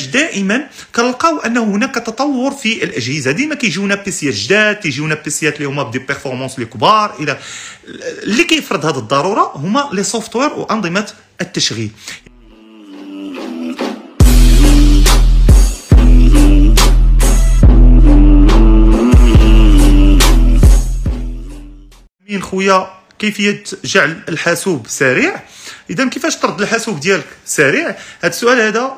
دائما كنلقاو انه هناك تطور في الاجهزه، ديما كيجيونا بيسيات جداد، تيجيونا بيسيات اللي هما بدي بيرفورمانس اللي كبار. الى اللي كيفرض هذه الضروره هما لي سوفتوير وانظمه التشغيل. من خويا كيفيه جعل الحاسوب سريع؟ اذا كيفاش ترد الحاسوب ديالك سريع؟ هذا السؤال هذا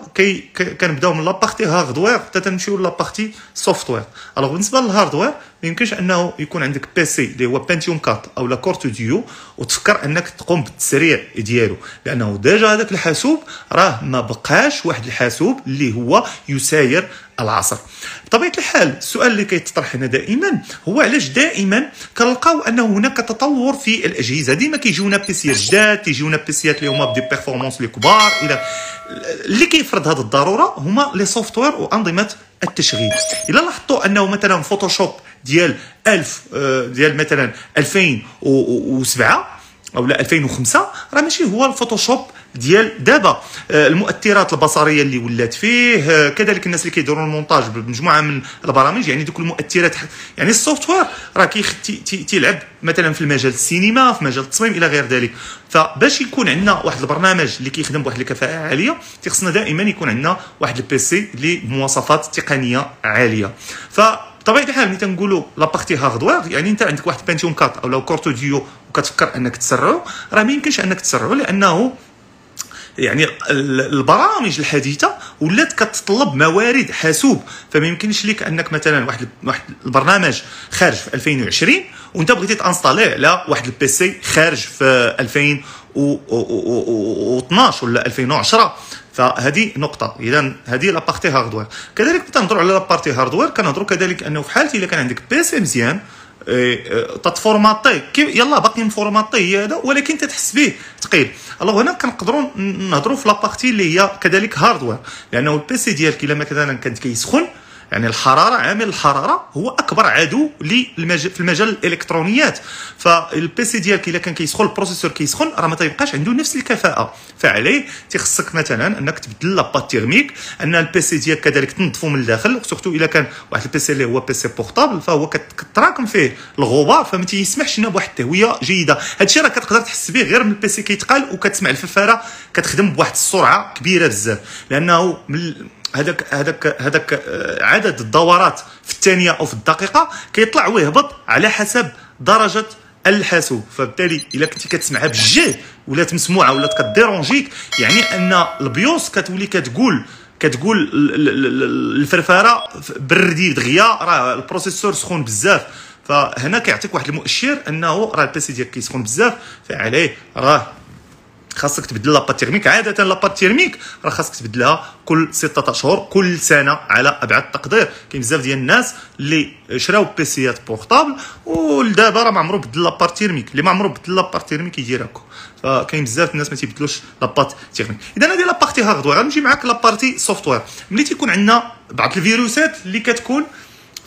كنبداو من لابارتي هاردوير حتى تنمشيو لابارتي سوفتوير. الوغ بالنسبه للهاردوير ما يمكنش انه يكون عندك بيسي اللي هو بنتيوم 4 او لا كورت ديو وتفكر انك تقوم بالتسريع ديالو، لانه ديجا هذاك الحاسوب راه ما بقاش واحد الحاسوب اللي هو يساير العصر. بطبيعه الحال السؤال اللي كيتطرح هنا دائما هو علاش دائما كنلقاو انه هناك تطور في الاجهزه، ديما كيجيونا بيسيات جداد، تيجيونا بيسيات اللي هما بدي بيرفورمانس اللي كبار. الى اللي كيفرض هذه الضروره هما لي سوفتوير وانظمه التشغيل. الا لاحظتوا انه مثلا فوتوشوب ديال 1000 ديال مثلا 2007 او لا 2005 راه ماشي هو الفوتوشوب ديال دابا. المؤثرات البصريه اللي ولات فيه، كذلك الناس اللي كيديروا المونتاج بمجموعه من البرامج، يعني دوك المؤثرات، يعني السوفتوير راه تيلعب مثلا في المجال السينما، في مجال التصميم الى غير ذلك. فباش يكون عندنا واحد البرنامج اللي كيخدم بواحد الكفاءه عاليه خصنا دائما يكون عندنا واحد البيسي اللي بمواصفات تقنيه عاليه. بطبيعه الحال ملي تنقولوا لابارتي هاردوير يعني انت عندك واحد بنتيوم 4 او لو كورتو ديو وكتفكر انك تسرعو، راه ما يمكنش انك تسرعو، لانه يعني البرامج الحديثه ولات كتطلب موارد حاسوب. فما يمكنش لك انك مثلا واحد البرنامج خارج في 2020 وانت بغيتي تانستاليه على واحد البيسي خارج في 2012 ولا 2010. فهذه نقطه. اذا هذه لابارتي هاردوير. كذلك تنهضروا على لابارتي هاردوير، كنهضروا كذلك انه في حالتي الا كان عندك بيسي مزيان تتفورماتي يلا باقي مفورماتي هي هذا، ولكن تتحس به ثقيل. الوغ هنا كنقدروا نهضروا في لابارتي اللي هي كذلك هاردوير، لانه البيسي ديالك الا مثلا كانت كيسخن، يعني الحراره، عامل الحراره هو اكبر عدو في المجال الالكترونيات. فالبيسي ديالك الا كان كيسخن، البروسيسور كيسخن، راه ما تيبقاش عنده نفس الكفاءه. فعليه تيخصك مثلا انك تبدل لاباط تيرميك، ان البيسي ديالك كذلك تنظفو من الداخل، سورتو الا كان واحد البيسي اللي هو بيسي بورطابل فهو كتراكم فيه الغبار، فما تيسمحش لنا بواحد التهويه جيده. هادشي راه كتقدر تحس به غير من البيسي كيتقال وكتسمع الفلفاره كتخدم بواحد السرعه كبيره بزاف، لانه هذاك عدد الدورات في الثانيه او في الدقيقه كيطلع ويهبط على حسب درجه الحاسوب. فبالتالي الا كنتي كتسمعها بالجهد ولات مسموعه ولات كديرونجيك، يعني ان البيوس كتولي كتقول الفرفاره بردي دغيا راه البروسيسور سخون بزاف. فهنا كيعطيك واحد المؤشر انه راه البيسي ديالك كيسخن بزاف، فعليه راه خاصك تبدل لاباط تيرميك. عاده لاباط تيرميك راه خاصك تبدلها كل 6 اشهر، كل سنه على ابعد تقدير. كاين بزاف ديال الناس اللي شراو بيسيات بورطابل ولدابا راه ما عمرو بدل لاباط تيرميك. اللي ما عمرو بدل لاباط تيرميك يدير هكا. فكاين بزاف الناس ما تيبدلوش لاباط تيرميك. اذا هذه لابارتي هاردوير. غنمشي معاك لابارتي سوفتوير. ملي تيكون عندنا بعض الفيروسات اللي كتكون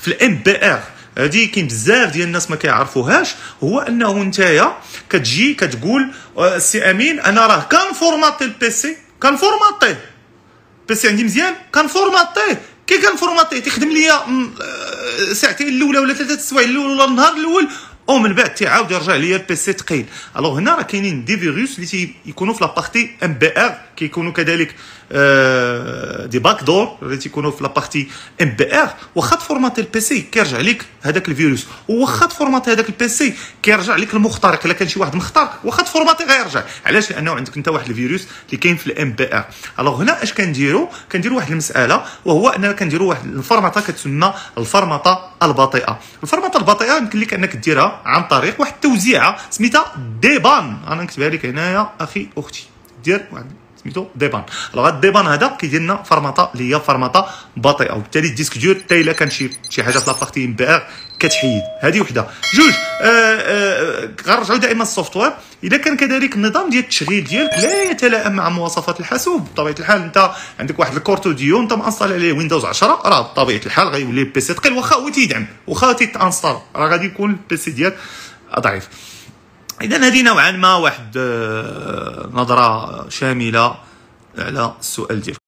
في الام بي ار، هادي كاين بزاف ديال الناس ما كيعرفوهاش، هو انه نتايا كتجي كتقول السي امين انا راه كنفورماتي البيسي، كنفورماتي البيسي عندي مزيان، كنفورماتيه. كي كنفورماتيه تيخدم ليا ساعتين الاولى ولا 3 سوايع الاولى ولا النهار الاول، ومن بعد تيعاود يرجع ليا البيسي ثقيل. الوغ هنا راه كاينين دي فيروس اللي تيكونوا في لابارتي ام بي ار، كيكونوا كذلك دي باك دور اللي تيكونوا في لابارتي ام بي ار. واخا تفورماتي البيسي كيرجع لك هذاك الفيروس، واخا تفورماتي هذاك البيسي كيرجع لك المخترق. الا كان شي واحد مخترق واخا تفورماتي غيرجع. علاش؟ لانه عندك انت واحد الفيروس اللي كاين في الام بي ار. الوغ هنا اش كنديروا واحد المساله، وهو اننا كنديروا واحد الفرمطه كتسمى الفرمطه البطيئه. الفرمطه البطيئه يمكن لك انك ديرها عن طريق واحد التوزيعه سميتها ديبان. انا نكتبها لك هنايا اخي اختي، دير واحد سميتو ديبان. الوغ الديبان هذا كيدير لنا فرمطه اللي هي فرمطه بطيئه، وبالتالي الديسك دور حتى الا كان شي حاجه في لابارتي ام بي ار كتحيد. هذه وحده. جوج غنرجعوا دائما السوفتوير. اذا كان كذلك النظام ديال التشغيل ديالك لا يتلائم مع مواصفات الحاسوب، بطبيعه الحال انت عندك واحد الكورتو ديو انت مانستال عليه ويندوز 10، راه بطبيعه الحال غيولي البيسي ثقيل. واخا هو تيدعم واخا تيتانستال راه غادي يكون البيسي ديالك ضعيف. اذا هذه نوعا ما واحد نظره شامله على السؤال ديالك.